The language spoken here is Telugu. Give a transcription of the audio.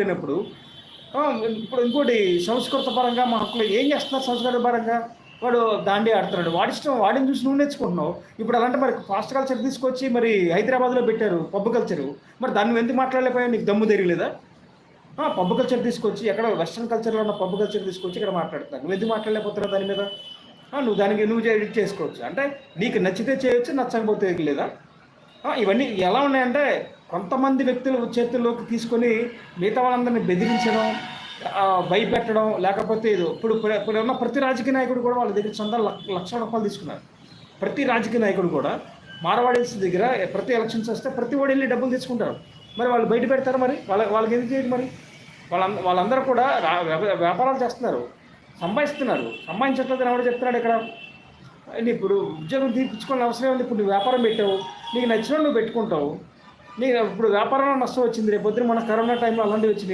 లేనప్పుడు ఇప్పుడు ఇంకోటి సంస్కృత పరంగా మా హక్కులు ఏం చేస్తున్నారు సంస్కృత పరంగా? వాడు దాండియా ఆడుతున్నాడు. వాడిష్టం వాడిని చూసి నువ్వు నేర్చుకుంటున్నావు. ఇప్పుడు అలాంటి మరి ఫాస్ట్ కల్చర్ తీసుకొచ్చి మరి హైదరాబాద్‌లో పెట్టారు పబ్ కల్చరు. మరి దాన్ని నువ్వెందుకు మాట్లాడలేకపోయావు? నీకు దమ్ము తిరగలేదా? పబ్ కల్చర్ తీసుకొచ్చి ఎక్కడో వెస్టర్న్ కల్చర్‌లో ఉన్న పబ్ కల్చర్ తీసుకొచ్చి ఇక్కడ మాట్లాడుతున్నారు. నువ్వెందుకు మాట్లాడలేకపోతున్నావు దాని మీద? నువ్వు దానికి నువ్వు ఎడిట్ చేసుకోవచ్చు. అంటే నీకు నచ్చితే చేయొచ్చు, నచ్చకపోతే లేదా? ఇవన్నీ ఎలా ఉన్నాయంటే కొంతమంది వ్యక్తుల చేతుల్లోకి తీసుకొని మిగతా వాళ్ళందరినీ బెదిరించడం, భయపెట్టడం, లేకపోతే ఏదో ఇప్పుడు ఉన్న ప్రతి రాజకీయ నాయకుడు కూడా వాళ్ళ దగ్గర చందాలు లక్షల రూపాయలు తీసుకున్నారు. ప్రతి రాజకీయ నాయకుడు కూడా మార్వాడీస్ దగ్గర ప్రతి ఎలక్షన్స్ వస్తే ప్రతి వాడు వెళ్ళి డబ్బులు తీసుకుంటారు. మరి వాళ్ళు బయట పెడతారు. మరి వాళ్ళకి ఎందుకు చేయదు? మరి వాళ్ళందరూ కూడా వ్యాపారాలు చేస్తున్నారు, సంపాదిస్తున్నారు. సంపాదించట్లేదు ఎవరు చెప్తున్నాడు ఇక్కడ? ఇప్పుడు ఉద్యోగం తీర్పించుకోవాలని అవసరం ఉంది. ఇప్పుడు నువ్వు వ్యాపారం పెట్టావు, నీకు నచ్చిన నువ్వు పెట్టుకుంటావు. నీకు ఇప్పుడు వ్యాపారంలో నష్టం వచ్చింది, రేపు పొద్దున మన కరోనా టైంలో అలాంటివి వచ్చినాయి.